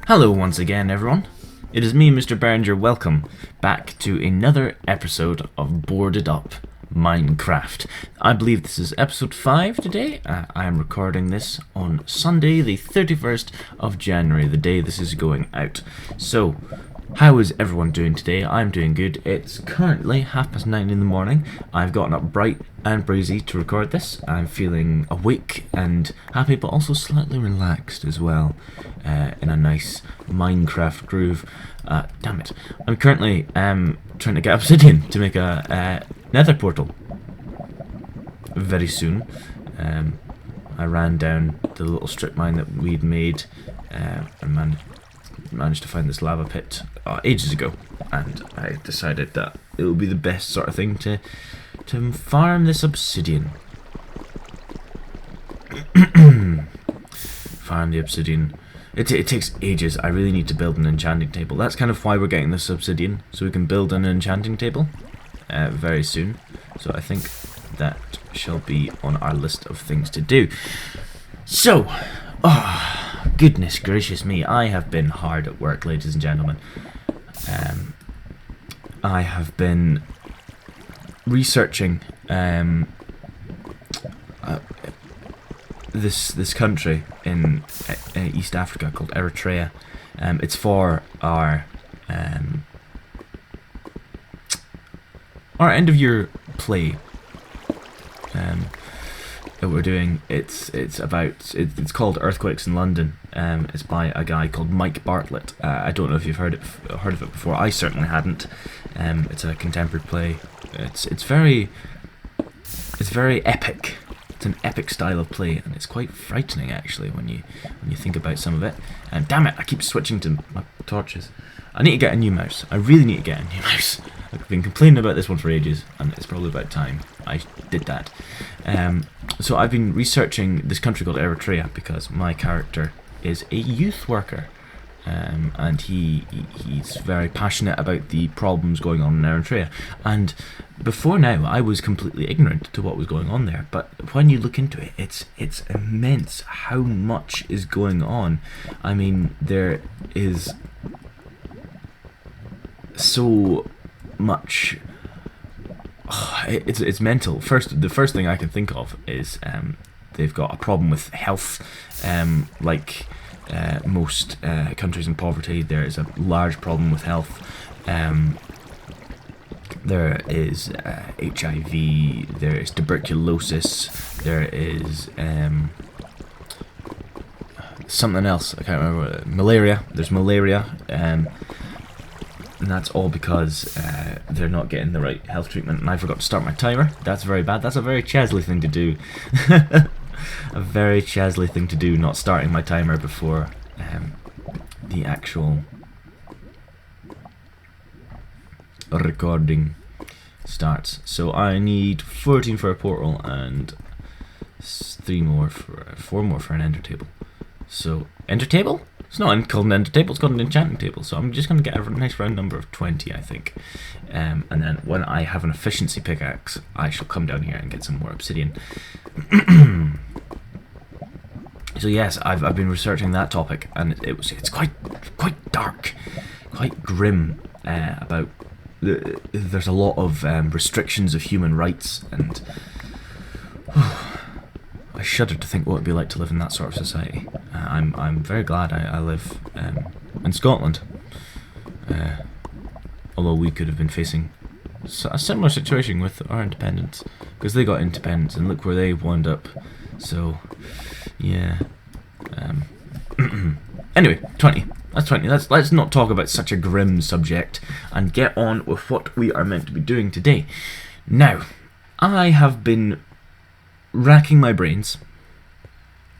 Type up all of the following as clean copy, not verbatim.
Hello once again, everyone. It is me, Mr. Berringer. Welcome back to another episode of Boarded Up Minecraft. I believe this is episode 5 today. I am recording this on Sunday, the 31st of January, the day this is going out. So, how is everyone doing today? I'm doing good. It's currently 9:30 in the morning. I've gotten up bright and breezy to record this. I'm feeling awake and happy, but also slightly relaxed as well, in a nice Minecraft groove. Damn it. I'm currently trying to get obsidian to make a nether portal. Very soon. I ran down the little strip mine that we'd made and managed to find this lava pit ages ago, and I decided that it would be the best sort of thing to farm this obsidian. Farm the obsidian. It takes ages. I really need to build an enchanting table. That's kind of why we're getting this obsidian, so we can build an enchanting table very soon. So I think that shall be on our list of things to do. So, goodness gracious me, I have been hard at work, ladies and gentlemen. I have been researching this country in East Africa called Eritrea. It's for our end of year play that we're doing. It's called Earthquakes in London. It's by a guy called Mike Bartlett. I don't know if you've heard of it before. I certainly hadn't. It's a contemporary play. It's very epic. It's an epic style of play, and it's quite frightening actually when you think about some of it. And damn it, I keep switching to my torches. I need to get a new mouse. I really need to get a new mouse. I've been complaining about this one for ages, and it's probably about time I did that. So I've been researching this country called Eritrea because my character is a youth worker, and he's very passionate about the problems going on in Eritrea. And before now, I was completely ignorant to what was going on there. But when you look into it, it's immense how much is going on. I mean, there is so much. It's mental. The first thing I can think of is they've got a problem with health. Like most countries in poverty, there is a large problem with health. There is HIV, there is tuberculosis, there is something else, I can't remember, malaria. There's malaria, and that's all because they're not getting the right health treatment. And I forgot to start my timer. That's very bad. That's a very Chesley thing to do. A very Chesley thing to do, not starting my timer before the actual recording starts. So I need 14 for a portal and 4 more for an ender table. So, ender table? It's not called an ender table, it's called an enchanting table. So I'm just going to get a nice round number of 20, I think. And then when I have an efficiency pickaxe, I shall come down here and get some more obsidian. So yes, I've been researching that topic, and it's quite dark, quite grim. About there's a lot of restrictions of human rights, and I shudder to think what it'd be like to live in that sort of society. I'm very glad I live in Scotland, although we could have been facing a similar situation with our independence, because they got independence and look where they wound up. So yeah. Anyway, 20. That's 20. Let's not talk about such a grim subject and get on with what we are meant to be doing today. Now, I have been racking my brains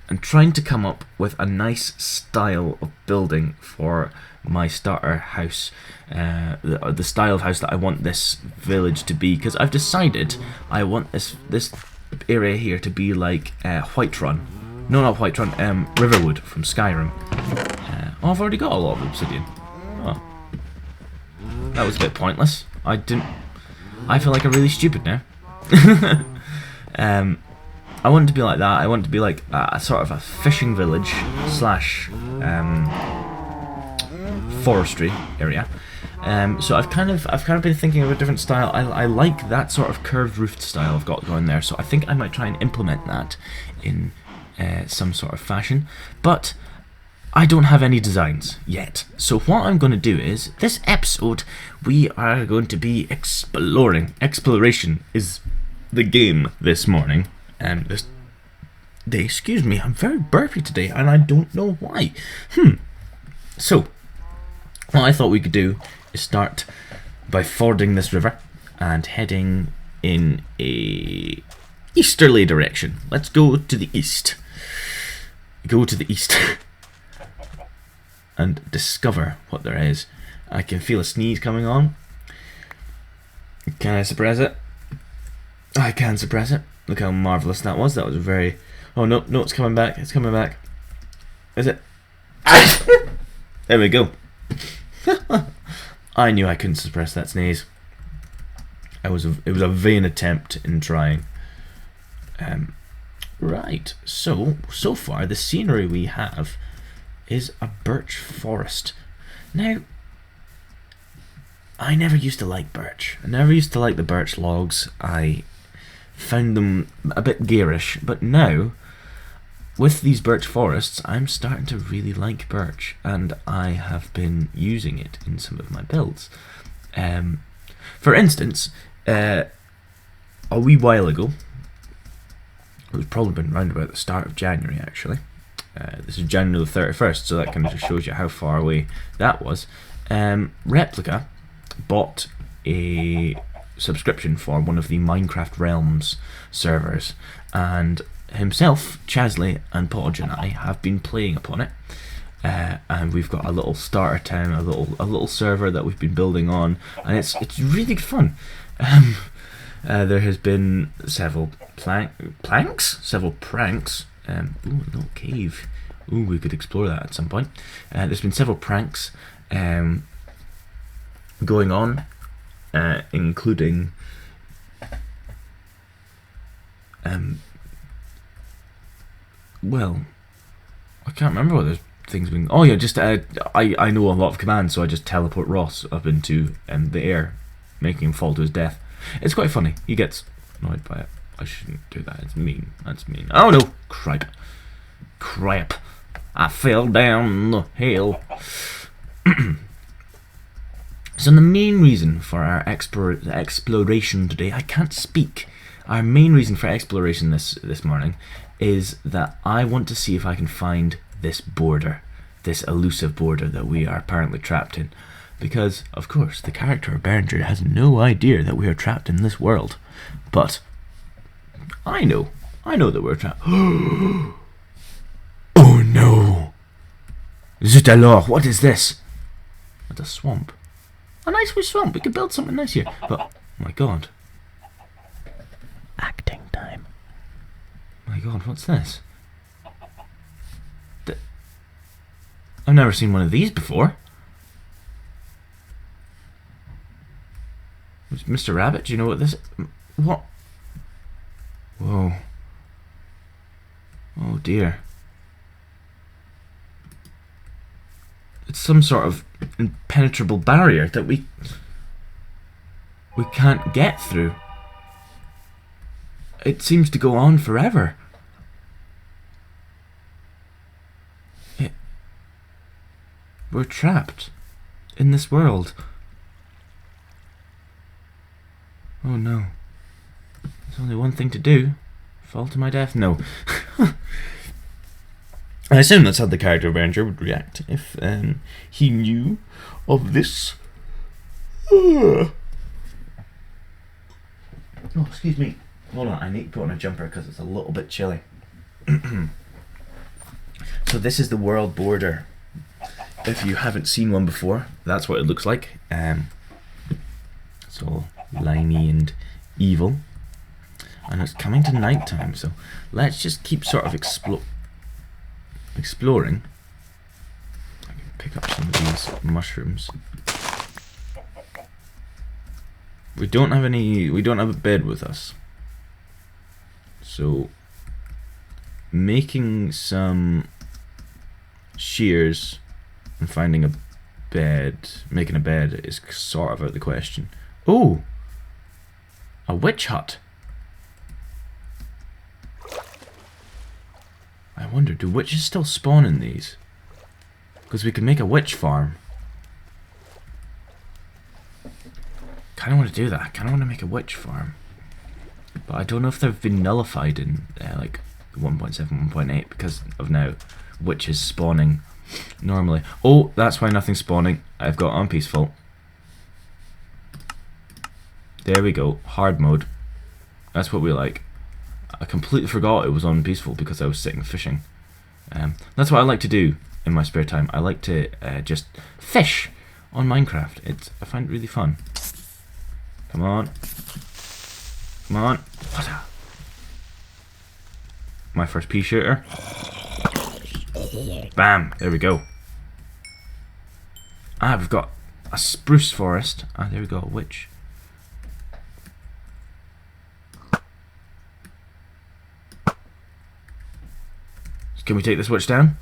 and trying to come up with a nice style of building for my starter house, the style of house that I want this village to be, because I've decided I want this area here to be like Whiterun. No, not Whiterun, Riverwood from Skyrim. I've already got a lot of obsidian. Oh. That was a bit pointless. I feel like I'm really stupid now. I want it to be like that. I want it to be like a sort of a fishing village slash forestry area. So I've kind of been thinking of a different style. I like that sort of curved roofed style I've got going there. So I think I might try and implement that in some sort of fashion. But I don't have any designs yet. So what I'm going to do is, this episode, we are going to be exploring. Exploration is the game this morning. This day, excuse me, I'm very burpy today, and I don't know why. So, what I thought we could do is start by fording this river and heading in a easterly direction. Let's go to the east. Go to the east. And discover what there is. I can feel a sneeze coming on. Can I suppress it? I can suppress it. Look how marvellous that was. That was very... Oh, no, it's coming back. It's coming back. Is it? There we go. I knew I couldn't suppress that sneeze. It was a vain attempt in trying. Right, so far the scenery we have is a birch forest. Now, I never used to like birch. I never used to like the birch logs. I found them a bit garish, but now, with these birch forests, I'm starting to really like birch, and I have been using it in some of my builds. For instance, a wee while ago, it was probably been round about the start of January actually. This is January the 31st, so that kind of just shows you how far away that was. Replica bought a subscription for one of the Minecraft Realms servers, and himself, Chasley, and Podge and I have been playing upon it. And we've got a little starter town, a little server that we've been building on, and it's really good fun. There has been several several pranks. Ooh, a little cave. Ooh, we could explore that at some point. There's been several pranks going on, including well, I can't remember what those things been. Oh yeah, just I know a lot of commands, so I just teleport Ross up into the air, making him fall to his death. It's quite funny. He gets annoyed by it. I shouldn't do that. It's mean. That's mean. Oh no! Crap. I fell down the hill. So the main reason for our exploration today, I can't speak. Our main reason for exploration this morning is that I want to see if I can find this border, this elusive border that we are apparently trapped in. Because, of course, the character of Berringer has no idea that we are trapped in this world. But I know that we're trapped. Oh no! Zut alors, what is this? It's a swamp. A nice wee swamp, we could build something nice here. But, oh my god. Acting time. My god, what's this? I've never seen one of these before. Mr. Rabbit, do you know what this is? What? Whoa. Oh dear. It's some sort of impenetrable barrier that we can't get through. It seems to go on forever. We're trapped in this world. Oh no. There's only one thing to do. Fall to my death? No. I assume that's how the character of Berringer would react if he knew of this. Oh, excuse me. Hold on, I need to put on a jumper because it's a little bit chilly. So this is the world border. If you haven't seen one before, that's what it looks like. It's all limey and evil. And it's coming to night time, so let's just keep sort of exploring. I can pick up some of these mushrooms. We don't have a bed with us. So making some shears and finding a bed, making a bed is sort of out of the question. Oh! A witch hut. I wonder, do witches still spawn in these? Because we could make a witch farm. Kind of want to do that. I kind of want to make a witch farm. But I don't know if they've been nullified in like 1.7, 1.8 because of now witches spawning normally. Oh, that's why nothing's spawning. I've got on peaceful. There we go. Hard mode. That's what we like. I completely forgot it was on peaceful because I was sitting fishing. That's what I like to do in my spare time. I like to just fish on Minecraft. I find it really fun. Come on. Come on. My first pea shooter. Bam. There we go. Ah, we've got a spruce forest. Ah, there we go. A witch. Can we take this witch down?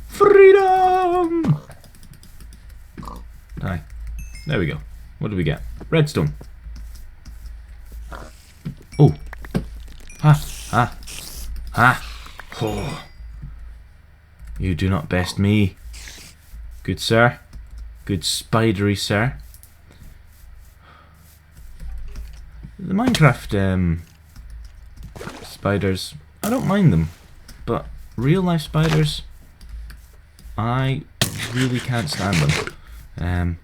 Freedom! Hi. There we go. What do we get? Redstone. Oh. Ha. Ha. Ha. Oh. You do not best me. Good sir. Good spidery sir. The Minecraft spiders, I don't mind them, but real life spiders, I really can't stand them.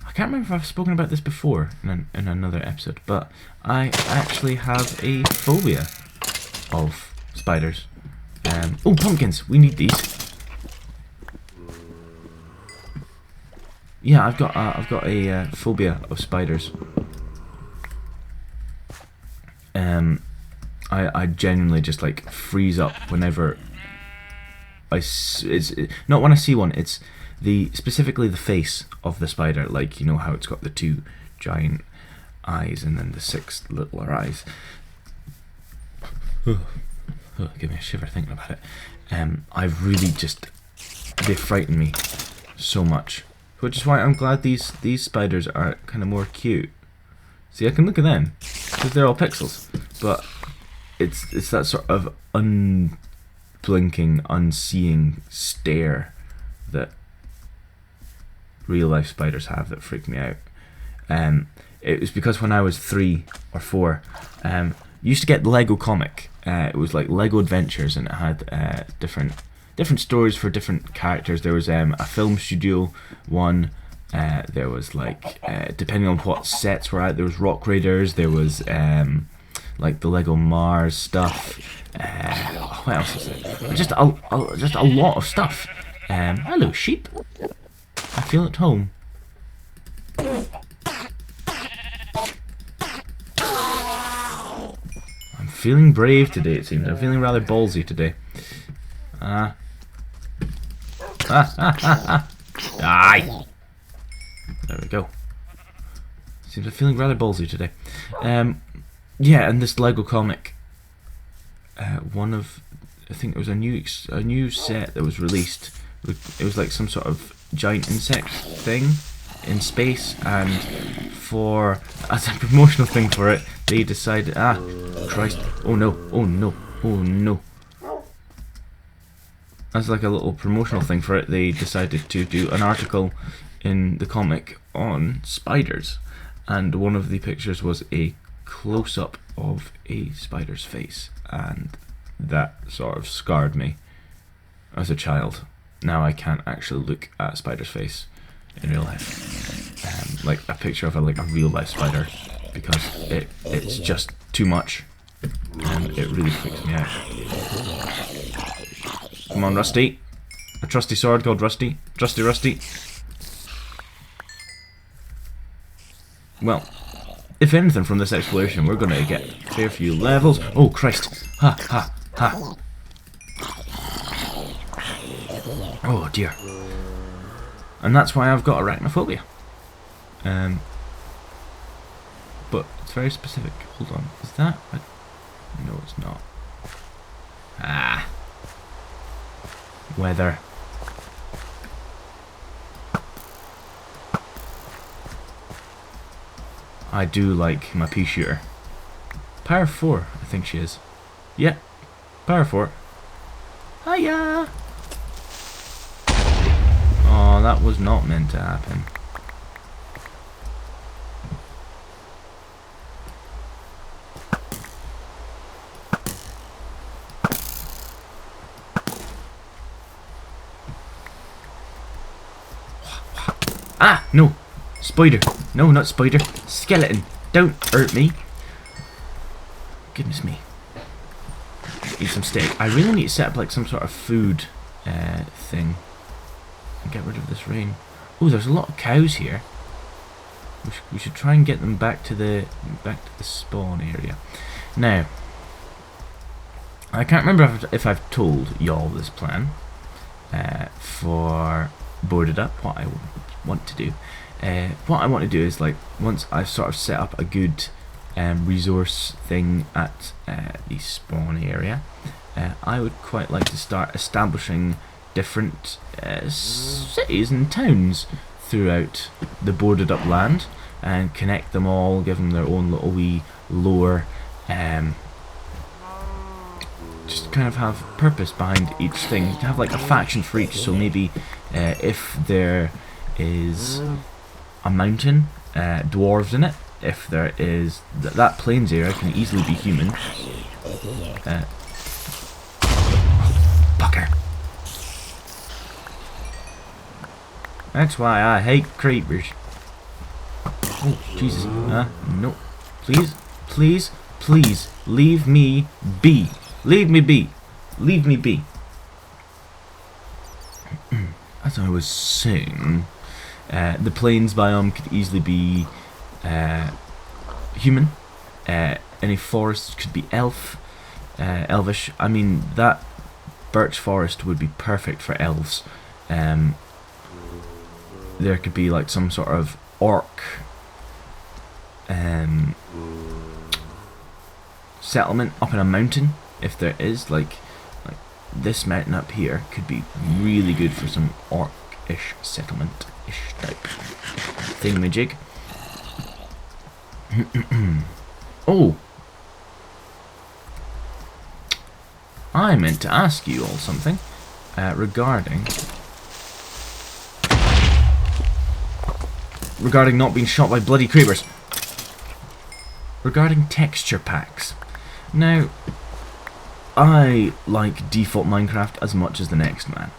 I can't remember if I've spoken about this before in another episode, but I actually have a phobia of spiders. Oh, pumpkins! We need these. Yeah, I've got a phobia of spiders. I genuinely just like freeze up whenever it's not when I see one. It's specifically the face of the spider. Like, you know how it's got the 2 giant eyes and then the 6 littler eyes. Give me a shiver thinking about it. I've really just, they frighten me so much, which is why I'm glad these spiders are kind of more cute. See, I can look at them because they're all pixels, but it's that sort of unblinking, unseeing stare that real life spiders have that freak me out. It was because when I was 3 or 4, used to get the Lego comic. It was like Lego Adventures, and it had different stories for different characters. There was a film studio one. There was like depending on what sets were out, there was Rock Raiders. There was like the Lego Mars stuff. What else is there? Just a lot of stuff. Hello, sheep. I feel at home. I'm feeling brave today, it seems. I'm feeling rather ballsy today. Die! There we go. Seems I'm feeling rather ballsy today. Yeah, and this Lego comic, I think it was a new set that was released. It was like some sort of giant insect thing in space, and as a promotional thing for it, they decided, Christ, oh no, oh no, oh no. As like a little promotional thing for it, they decided to do an article in the comic on spiders, and one of the pictures was a close-up of a spider's face, and that sort of scarred me as a child. Now I can't actually look at a spider's face in real life, like a picture of a real life spider, because it's just too much, and it really freaks me out. Come on, Rusty. A trusty sword called Rusty. Trusty Rusty. Well, if anything from this exploration, we're going to get a fair few levels. Oh, Christ. Ha, ha, ha. Oh, dear. And that's why I've got arachnophobia. But it's very specific. Hold on. Is that... No, it's not. Weather. I do like my pea shooter. Power 4, I think she is. Yeah, power 4. Hiya! Oh, that was not meant to happen. Ah, no! Spider! No, not spider. Skeleton! Don't hurt me! Goodness me. Eat some steak. I really need to set up like some sort of food thing. And get rid of this rain. Oh, there's a lot of cows here. We should try and get them back to the spawn area. Now, I can't remember if I've told y'all this plan for Boarded Up, what I want to do. What I want to do is, like, once I've sort of set up a good resource thing at the spawn area, I would quite like to start establishing different cities and towns throughout the Boarded Up land and connect them all, give them their own little wee lore, just kind of have purpose behind each thing, to have like a faction for each. So maybe if there is a mountain, dwarves in it. If there is that plains area can easily be human. Fucker. That's why I hate creepers. Oh Jesus! No, please, please, please, leave me be. Leave me be. Leave me be. As I was saying, the plains biome could easily be human. Any forest could be elvish. I mean, that birch forest would be perfect for elves. There could be like some sort of orc settlement up in a mountain. If there is, like this mountain up here could be really good for some orc-ish settlement-ish type thingamajig. Oh, I meant to ask you all something regarding not being shot by bloody creepers. Regarding texture packs. Now, I like default Minecraft as much as the next man.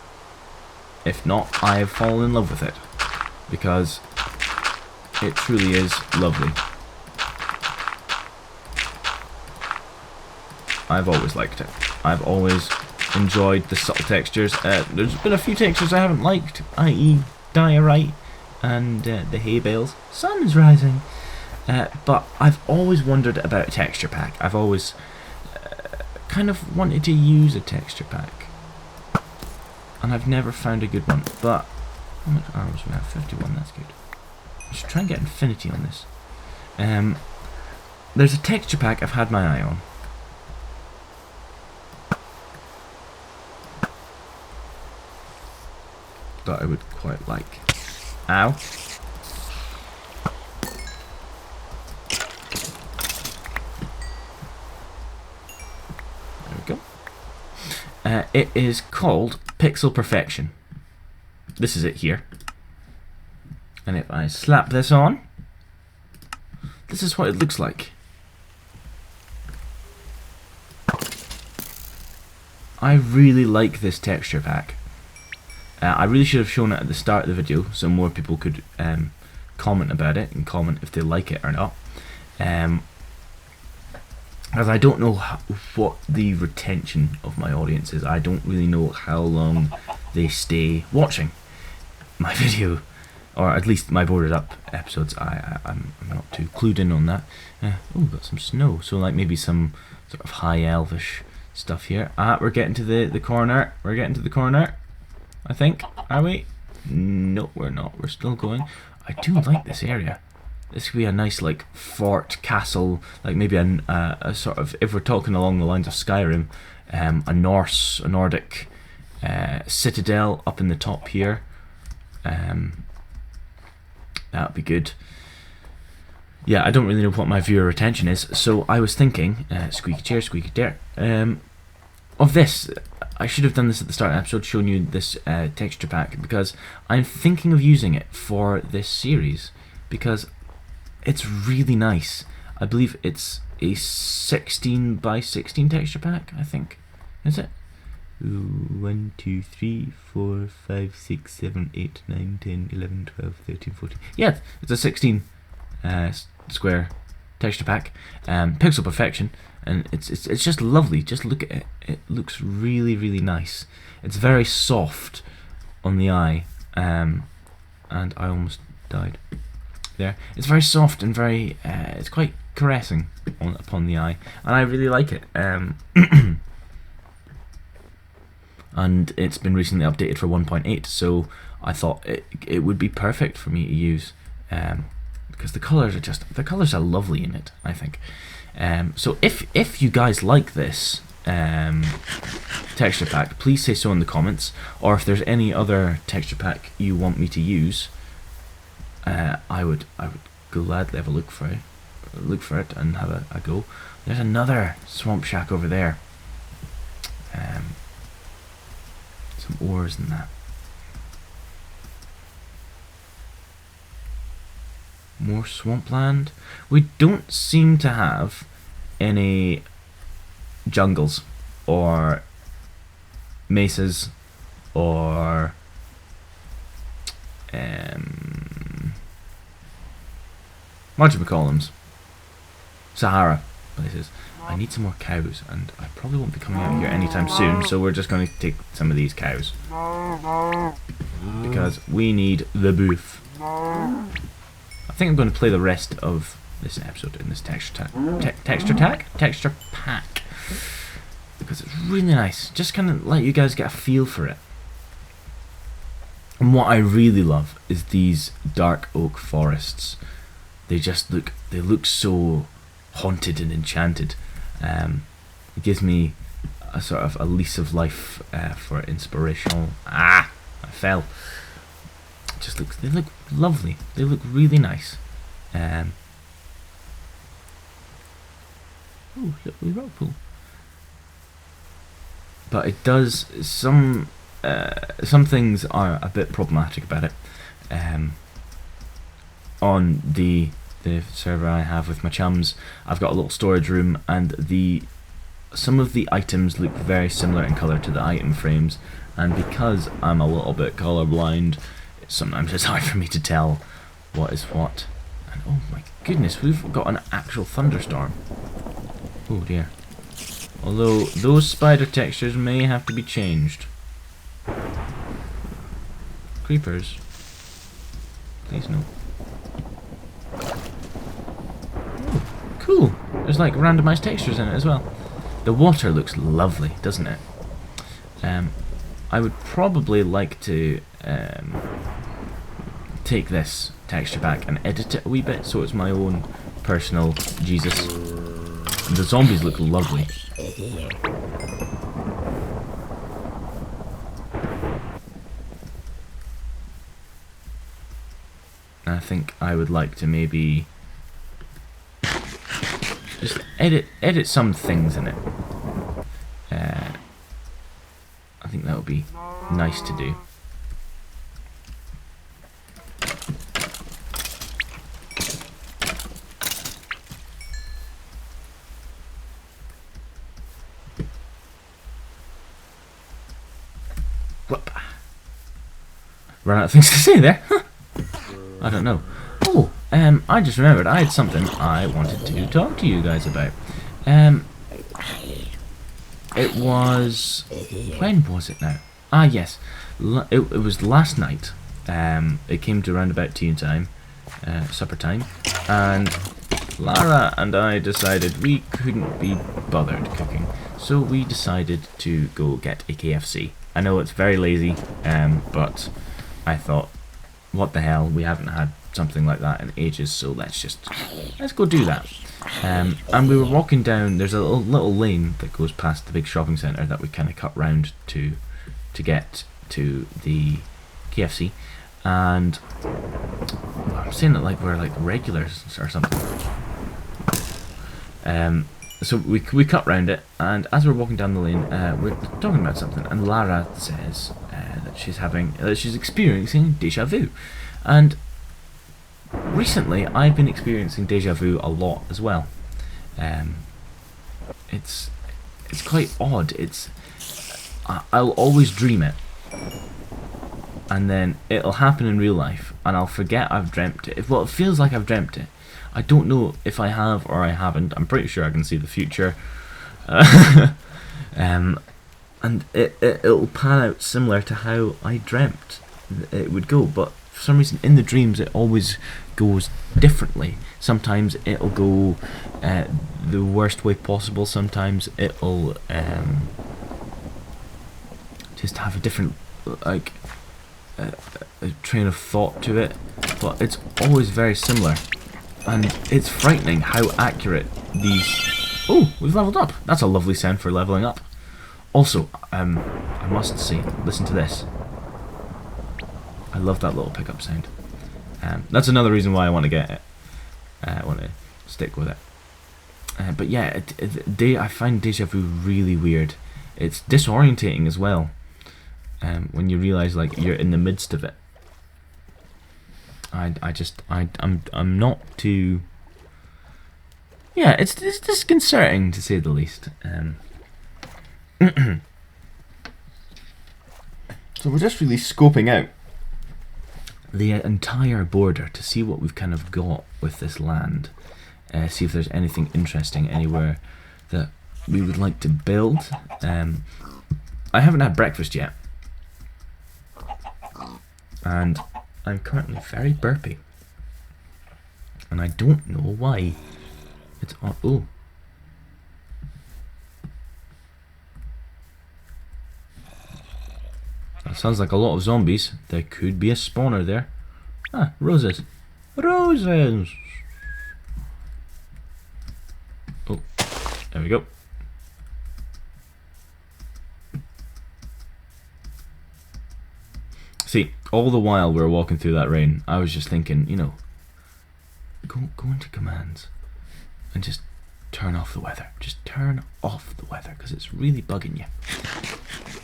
If not, I have fallen in love with it. Because it truly is lovely. I've always liked it. I've always enjoyed the subtle textures. There's been a few textures I haven't liked, i.e. diorite and the hay bales. Sun is rising. But I've always wondered about a texture pack. I've always kind of wanted to use a texture pack. And I've never found a good one. But how much arrows do we have? 51, that's good. I should try and get infinity on this. There's a texture pack I've had my eye on. That I would quite like. Ow. There we go. It is called Pixel Perfection. This is it here. And if I slap this on, this is what it looks like. I really like this texture pack. I really should have shown it at the start of the video so more people could comment about it and comment if they like it or not. As I don't know what the retention of my audience is. I don't really know how long they stay watching my video, or at least my Boarded Up episodes. I'm not too clued in on that. Oh, got some snow, so like maybe some sort of high elvish stuff here. We're getting to the corner. We're getting to the corner, I think. Are we? No, we're not. We're still going. I do like this area. This could be a nice like fort, castle, like maybe a sort of, if we're talking along the lines of Skyrim, a Nordic citadel up in the top here. That would be good. yeah, I don't really know what my viewer retention is, so I was thinking, squeaky chair, of this. I should have done this at the start of the episode, shown you this texture pack, because I'm thinking of using it for this series, because it's really nice. I believe it's a 16 by 16 texture pack, I think. Is it? 1, 2, 3, 4, 5, 6, 7, 8, 9, 10, 11, 12, 13, 14. Yeah, it's a 16 square texture pack, pixel perfection, and it's just lovely. Just look at it; it looks really nice. It's very soft on the eye, and I almost died there. It's very soft and very it's quite caressing upon the eye, and I really like it. And it's been recently updated for 1.8, so I thought it would be perfect for me to use. Because the colours are lovely in it, I think. So if you guys like this texture pack, please say so in the comments, or if there's any other texture pack you want me to use, I would gladly have a look for it and have a go. There's another swamp shack over there. Some ores and that. More swampland. We don't seem to have any jungles or mesas or what do we call them? Sahara places. I need some more cows, and I probably won't be coming out here anytime soon, so we're just going to take some of these cows because we need the booth. I think I'm going to play the rest of this episode in this texture pack because it's really nice. Just kind of let you guys get a feel for it. And what I really love is these dark oak forests. They look so haunted and enchanted. It gives me a sort of a lease of life for inspirational. I fell. They look lovely. They look really nice. Ooh, lovely rock pool. But it does some things are a bit problematic about it. On the server I have with my chums, I've got a little storage room, and some of the items look very similar in colour to the item frames, and because I'm a little bit colourblind, sometimes it's hard for me to tell what is what. And oh my goodness, we've got an actual thunderstorm. Oh dear. Although those spider textures may have to be changed. Creepers. Please no. Oh, cool. There's like randomized textures in it as well. The water looks lovely, doesn't it? I would probably like to take this texture pack and edit it a wee bit so it's my own personal Jesus. And the zombies look lovely. I think I would like to maybe just edit some things in it. I think that would be nice to do. Whoop. Ran out of things to say there. I don't know. Oh, I just remembered I had something I wanted to talk to you guys about. It was... When was it now? Ah, yes. It was last night. It came to around about tea time, supper time, and Lara and I decided we couldn't be bothered cooking, so we decided to go get a KFC. I know it's very lazy, but I thought, what the hell, we haven't had something like that in ages, so let's go do that. And we were walking down, there's a little lane that goes past the big shopping centre that we kind of cut round to get to the KFC, and I'm saying it like we're like regulars or something. So we cut round it, and as we're walking down the lane, we're talking about something, and Lara says that she's experiencing deja vu, and recently I've been experiencing deja vu a lot as well. It's quite odd. I'll always dream it, and then it'll happen in real life, and I'll forget I've dreamt it. Well, it feels like I've dreamt it. I don't know if I have or I haven't. I'm pretty sure I can see the future. And it'll pan out similar to how I dreamt it would go, but for some reason in the dreams it always goes differently. Sometimes it'll go the worst way possible. Sometimes it'll just have a different a train of thought to it, but it's always very similar. And it's frightening how accurate these... Oh, we've leveled up. That's a lovely sound for leveling up. Also, I must say, listen to this. I love that little pickup sound. That's another reason why I want to get it. I want to stick with it. But yeah, I find deja vu really weird. It's disorientating as well. When you realise like you're in the midst of it. I'm not too... Yeah, it's disconcerting to say the least. So we're just really scoping out the entire border to see what we've kind of got with this land. See if there's anything interesting anywhere that we would like to build. I haven't had breakfast yet. And I'm currently very burpy, and I don't know why. It's on. Oh, that sounds like a lot of zombies. There could be a spawner there. Ah, roses, roses. Oh, there we go. See, all the while we were walking through that rain, I was just thinking, you know, go into commands and just turn off the weather. Just turn off the weather, because it's really bugging you.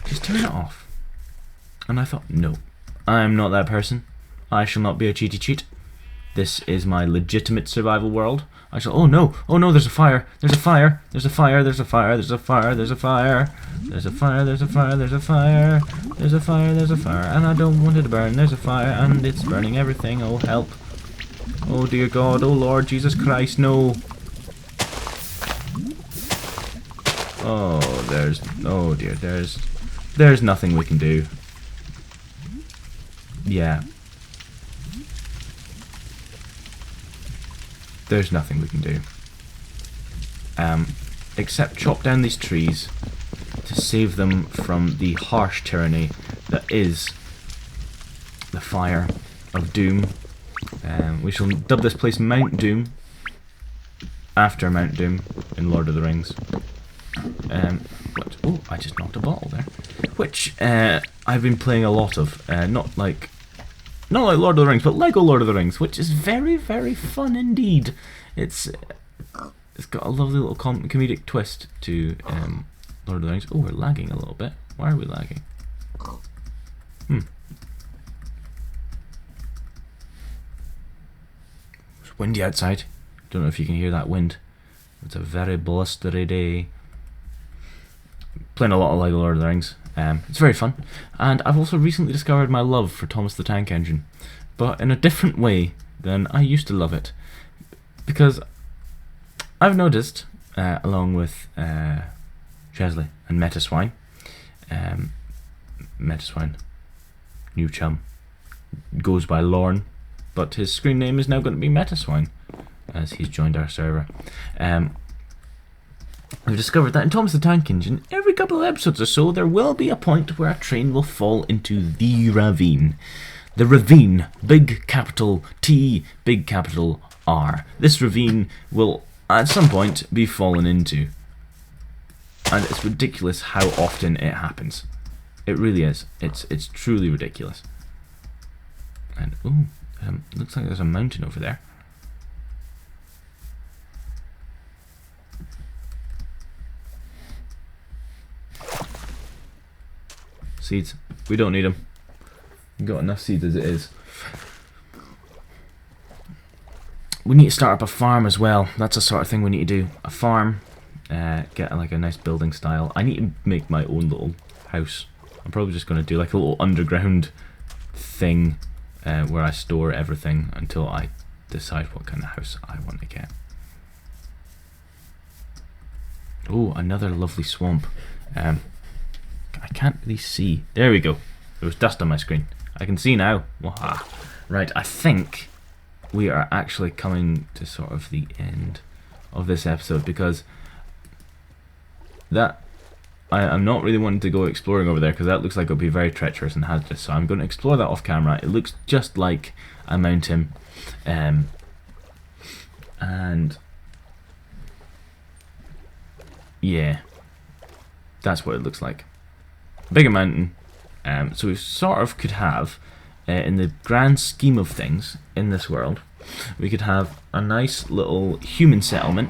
Just turn it off. And I thought, no, I'm not that person. I shall not be a cheaty cheat. This is my legitimate survival world. I shall... Oh no, there's a fire. There's a fire. There's a fire. There's a fire. There's a fire. There's a fire. There's a fire. There's a fire. There's a fire. There's a fire. There's a fire. And I don't want it to burn. There's a fire and it's burning everything. Oh help. Oh dear God. Oh Lord Jesus Christ. No. Oh, there's... Oh dear. There's nothing we can do. Yeah. There's nothing we can do. Except chop down these trees to save them from the harsh tyranny that is the fire of doom. We shall dub this place Mount Doom after Mount Doom in Lord of the Rings. What? Oh, I just knocked a bottle there. Which I've been playing a lot of. Not like Lord of the Rings, but Lego Lord of the Rings, which is very, very fun indeed. It's got a lovely little comedic twist to Lord of the Rings. Oh, we're lagging a little bit. Why are we lagging? It's windy outside. Don't know if you can hear that wind. It's a very blustery day. Playing a lot of Lego Lord of the Rings. It's very fun, and I've also recently discovered my love for Thomas the Tank Engine, but in a different way than I used to love it, because I've noticed, along with Chesley and Metaswine, new chum, goes by Lorne, but his screen name is now going to be Metaswine, as he's joined our server. We've discovered that in Thomas the Tank Engine, every couple of episodes or so, there will be a point where a train will fall into the ravine. The ravine, big capital T, big capital R. This ravine will, at some point, be fallen into. And it's ridiculous how often it happens. It really is. It's truly ridiculous. And, ooh, Looks like there's a mountain over there. Seeds. We don't need them. We've got enough seeds as it is. We need to start up a farm as well. That's the sort of thing we need to do. A farm. Get like a nice building style. I need to make my own little house. I'm probably just going to do like a little underground thing where I store everything until I decide what kind of house I want to get. Oh, another lovely swamp. I can't really see. There we go. There was dust on my screen. I can see now. Waha. Right, I think we are actually coming to sort of the end of this episode, because that I'm not really wanting to go exploring over there, because that looks like it'll be very treacherous and hazardous. So I'm going to explore that off camera. It looks just like a mountain, and yeah, that's what it looks like. Bigger mountain. So we sort of could have, in the grand scheme of things in this world, we could have a nice little human settlement.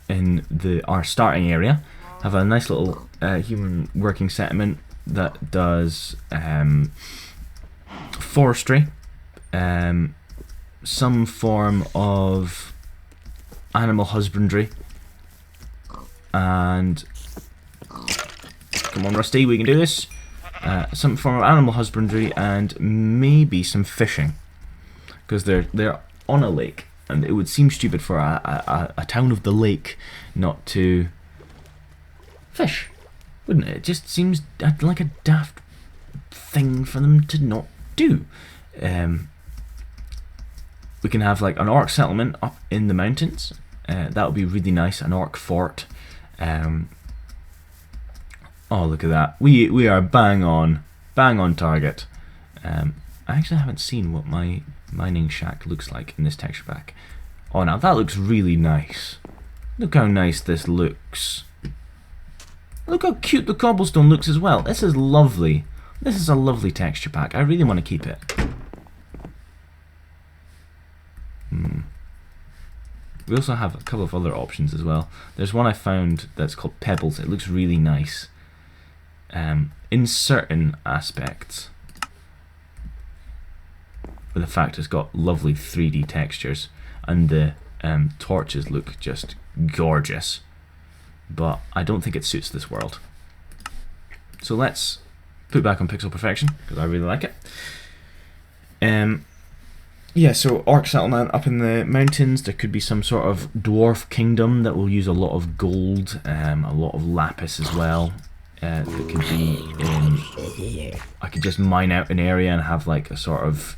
In our starting area, have a nice little human working settlement that does forestry, some form of animal husbandry, and come on, Rusty, we can do this. Some form of animal husbandry and maybe some fishing, because they're on a lake, and it would seem stupid for a town of the lake not to fish, wouldn't it? It just seems like a daft thing for them to not do. We can have like an orc settlement up in the mountains. That would be really nice, an orc fort. Oh, look at that. We are bang on target. I actually haven't seen what my mining shack looks like in this texture pack. Oh, now that looks really nice. Look how nice this looks. Look how cute the cobblestone looks as well. This is lovely. This is a lovely texture pack. I really want to keep it. We also have a couple of other options as well. There's one I found that's called Pebbles. It looks really nice. In certain aspects, with the fact it's got lovely 3D textures, and the torches look just gorgeous, but I don't think it suits this world. So let's put it back on Pixel Perfection, because I really like it. Yeah, so orc settlement up in the mountains. There could be some sort of dwarf kingdom that will use a lot of gold, a lot of lapis as well. That could be in. I could just mine out an area and have like a sort of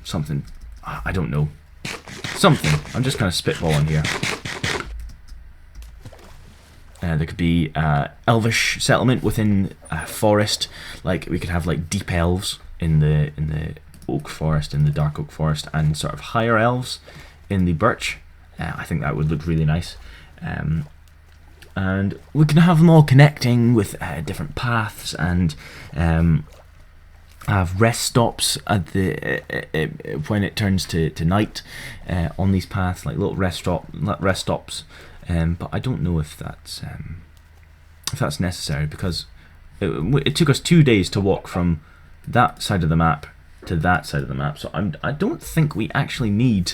something. I don't know. Something. I'm just kind of spitballing here. There could be elvish settlement within a forest. Like we could have like deep elves in the oak forest, in the dark oak forest, and sort of higher elves in the birch. I think that would look really nice. And we can have them all connecting with different paths, and have rest stops at the when it turns to night on these paths, like little rest stops. But I don't know if that's necessary, because it took us 2 days to walk from that side of the map to that side of the map. So I don't think we actually need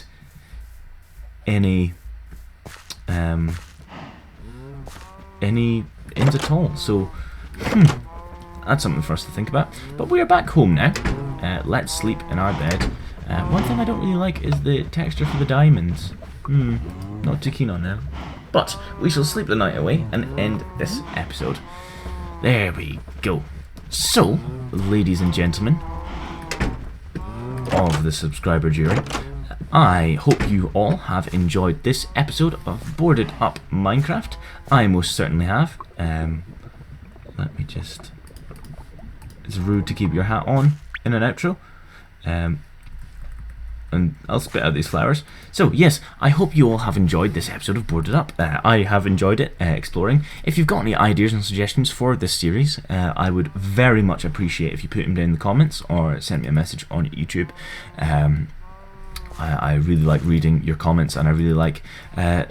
any inns at all. So that's something for us to think about. But we are back home now. Let's sleep in our bed. One thing I don't really like is the texture for the diamonds. Not too keen on them. But we shall sleep the night away and end this episode. There we go. So, ladies and gentlemen of the subscriber jury, I hope you all have enjoyed this episode of Boarded Up Minecraft. I most certainly have. Let me just... It's rude to keep your hat on in an outro. and I'll spit out these flowers. So yes, I hope you all have enjoyed this episode of Boarded Up. I have enjoyed it, exploring. If you've got any ideas and suggestions for this series, I would very much appreciate if you put them down in the comments or send me a message on YouTube. I really like reading your comments, and I really like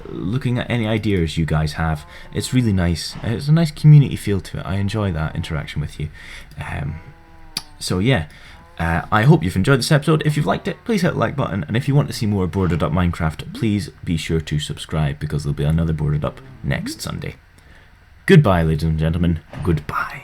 looking at any ideas you guys have. It's really nice. It's a nice community feel to it. I enjoy that interaction with you. So yeah, I hope you've enjoyed this episode. If you've liked it, please hit the like button, and if you want to see more Boarded Up Minecraft, please be sure to subscribe, because there'll be another Boarded Up next Sunday. Goodbye, ladies and gentlemen. Goodbye.